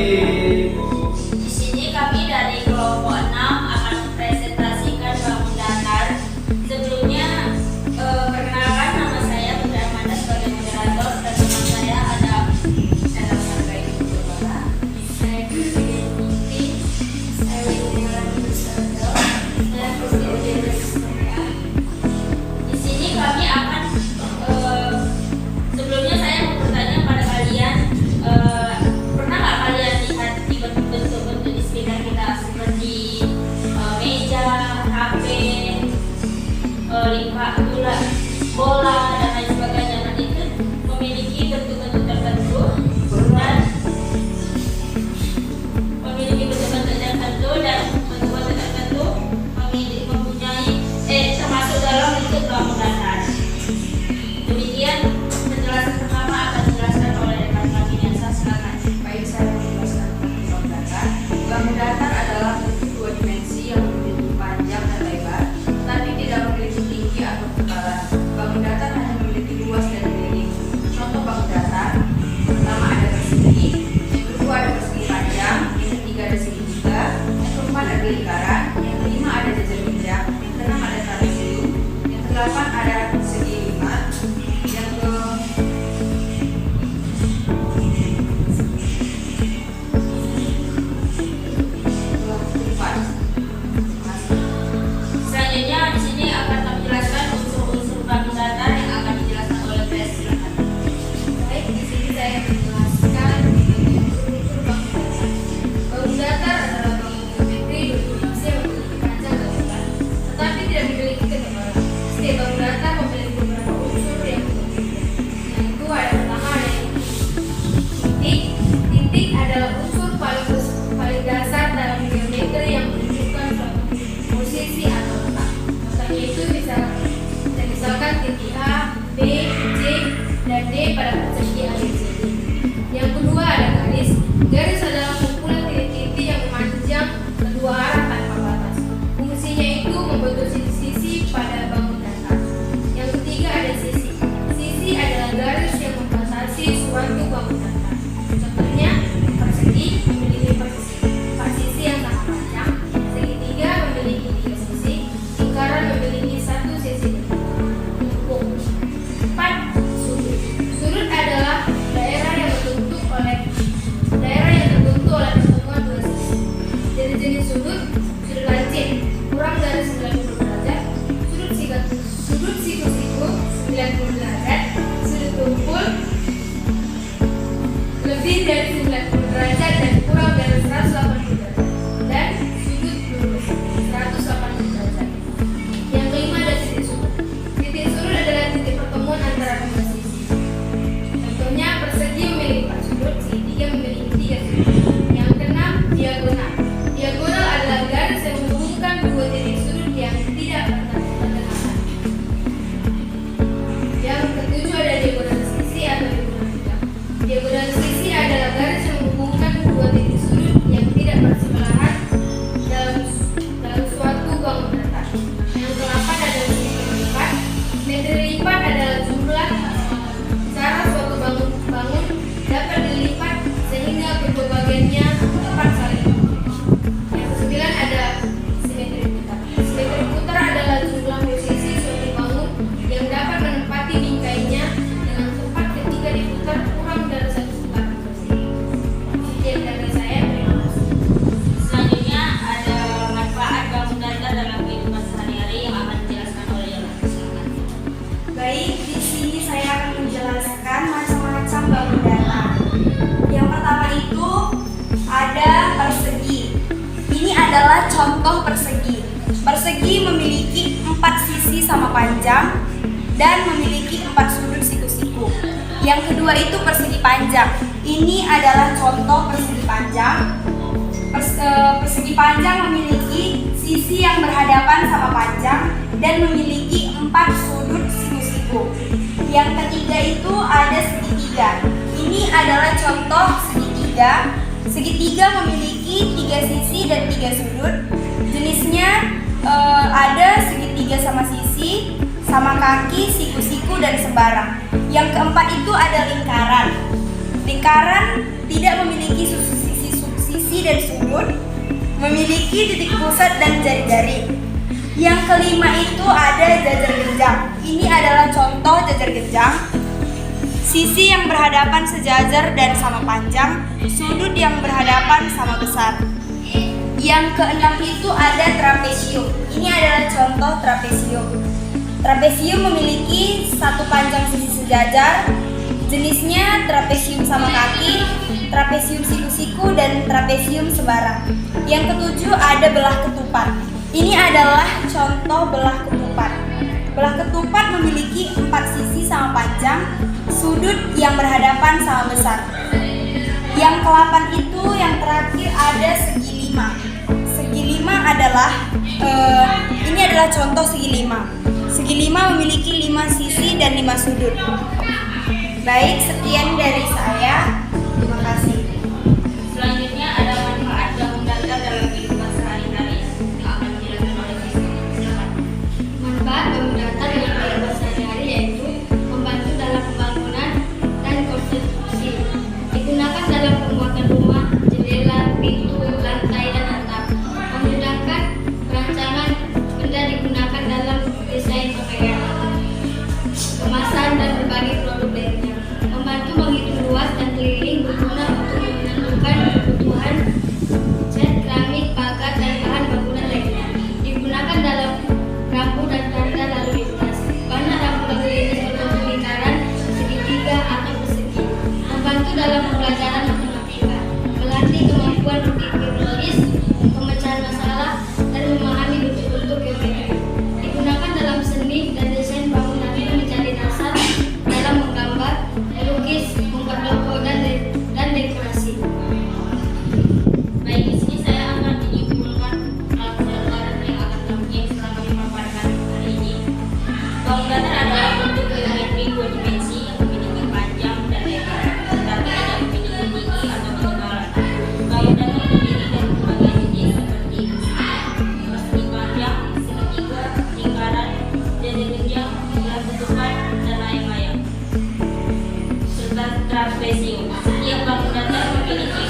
Di sini kami dari kelompok 6 akan presentasikan bangun datar. Sebelumnya, perkenalkan nama saya Putri Amanda sebagai moderator dan teman saya ada Marga Ibu Bala, saya Putri Putri, saya Wira Nusantara, saya Putri Udin Surya. Di sini kami akan sebelumnya saya mau bertanya pada kalian, pernah nggak kalian lihat di bentuk-bentuk di sekitar kita seperti meja, HP, lipat gula, bola dan lain sebagainya. Nah, itu memiliki bentuk-bentuk tertentu dan mempunyai termasuk dalam bentuk bangun datar. Demikian penjelasan pertama akan dijelaskan oleh rekan kami yang silakan. Baik, saya menjelaskan tentang bangun datar. Bangun datar adalah bentuk dua dimensi yang memiliki panjang dan lebar, tetapi tidak memiliki tinggi atau ketebalan. Bangun datar hanya memiliki luas dan miring. Contoh bangun datar: pertama ada persegi, yang kedua ada persegi panjang, yang ketiga ada segitiga, yang keempat ada lingkaran, yang kelima ada jajar pinjang, yang keenam ada trapesium, yang kedelapan ada segi lima, yang ke Selanjutnya di sini akan kami jelaskan unsur-unsur bangun datar yang akan dijelaskan oleh Grace. Silakan. Baik, di sini saya menjelaskan unsur bangun datar. Bangun datar adalah bangun geometri berdimensi yang memiliki panjang dan lebar, tetapi tidak memiliki ketebalan. Setiap bangun datar memiliki beberapa unsur yang berbeda. Yang itu ada pertama ada titik. Titik adalah unsur paling dasar dalam geometri yang menunjukkan suatu posisi atau letak. Contohnya itu misalkan titik A, B, C, dan D pada persegi ABCD. Yang kedua ada garis. Garis adalah kumpulan titik-titik yang memanjang kedua arah tanpa batas. Fungsinya itu membentuk sisi-sisi pada bangun datar. Yang ketiga ada sisi. Sisi adalah garis yang membatasi suatu bangun datar. Contohnya persegi memiliki sisi yang sangat panjang, segitiga memiliki 3 sisi, lingkaran memiliki 1 sisi. Lengkung. 4. Sudut. Sudut adalah daerah yang terbentuk oleh pertemuan dua sisi. Jenis-jenis sudut: sudut lancip kurang dari 90 derajat, sudut siku-siku 90 derajat, sudut tumpul lebih dari 90 derajat dan kurang dari 180 derajat, dan sudut lurus 180 derajat. Yang kelima ada titik sudut. Titik sudut adalah titik pertemuan antara dua sisi. Contohnya persegi memiliki 4 sudut, segitiga memiliki 3 sudut. Yang keenam diagonal. Diagonal adalah garis yang menghubungkan dua titik sudut yang tidak bertentangan. Yang ketujuh ada diagonal sisi atau diagonal tegak. Diagonal sisi adalah garis yang menghubungkan dua titik sudut yang tidak bersebelahan dalam suatu bangun datar. Yang ke-8 adalah simetri lipat. Simetri lipat adalah jumlah cara suatu bangun dapat dilipat sehingga kedua bagiannya tepat saling. Yang ke-9 ada simetri putar. Simetri putar adalah jumlah posisi suatu bangun yang dapat menempati bingkainya dengan tepat ketika diputar kurang dari 1 putaran bersih. Sekian dari saya, terima kasih. Selanjutnya ada manfaat bangun datar dalam kehidupan sehari-hari yang akan dijelaskan oleh Yolanda. Silakan. Baik, di sini saya akan menjelaskan macam-macam bangun datar. Yang pertama itu ada persegi. Ini adalah contoh persegi. Persegi memiliki 4 sisi sama panjang dan memiliki 4 sudut siku-siku. Yang kedua itu persegi panjang. Ini adalah contoh persegi panjang. Persegi panjang memiliki sisi yang berhadapan sama panjang dan memiliki 4 sudut siku-siku. Yang ketiga itu ada segitiga. Ini adalah contoh segitiga. Segitiga memiliki 3 sisi dan 3 sudut. Jenisnya ada segitiga sama sisi, sama kaki, siku-siku, dan sembarang. Yang keempat itu ada lingkaran. Lingkaran tidak memiliki sisi sisi dan sudut, memiliki titik pusat dan jari-jari. Yang kelima itu ada jajar genjang. Ini adalah contoh jajar genjang. Sisi yang berhadapan sejajar dan sama panjang, sudut yang berhadapan sama besar. Yang keenam itu ada trapesium. Ini adalah contoh trapesium. Trapesium memiliki satu panjang sisi sejajar. Jenisnya trapesium sama kaki, trapesium siku-siku, dan trapesium sembarang. Yang ketujuh ada belah ketupat. Ini adalah contoh belah ketupat. Belah ketupat memiliki 4 sisi sama panjang, sudut yang berhadapan sama besar. Yang ke-8 itu yang terakhir ada segi lima. Segi lima adalah ini adalah contoh segi lima. Segi lima memiliki 5 sisi dan 5 sudut. Baik, sekian dari saya. Terima kasih. Selanjutnya ada manfaat bangun datar dalam kehidupan sehari-hari yang akan dijelaskan oleh siswa. Silakan. Manfaat bangun datar dalam kehidupan sehari-hari yaitu membantu dalam pembangunan dan konstruksi. Digunakan dalam pembuatan rumah, jendela, pintu, lantai, dan atap. Memudahkan perancangan benda digunakan dalam desain pakaian, kemasan, dan berbagai produk lainnya. Membantu menghitung luas dan keliling berguna untuk menentukan kebutuhan cat, keramik, pagar, dan bahan bangunan lainnya. Digunakan dalam rambu dan tanda lalu lintas. Banyak rambu lalu lintas berbentuk lingkaran, segitiga, atau persegi. Membantu dalam pembelajaran matematika. Melatih kemampuan berpikir logis, pemecahan masalah, dan memahami bentuk-bentuk geometri. Digunakan dalam seni dan desain bangunan itu menjadi dasar dalam menggambar, melukis, membuat logo, dan dekorasi. Baik, di sini saya akan menyimpulkan pelajaran yang akan kami setelah kami memaparkan hari ini. Bangun datar adalah bentuk geometri 2 dimensi yang memiliki panjang dan lebar, tetapi tidak memiliki tinggi atau ketebalan. Bangun datar terdiri dari berbagai jenis seperti persegi panjang, segitiga, lingkaran, jajar genjang, belah ketupat, dan layang-layang serta trapesium. Setiap bangun datar memiliki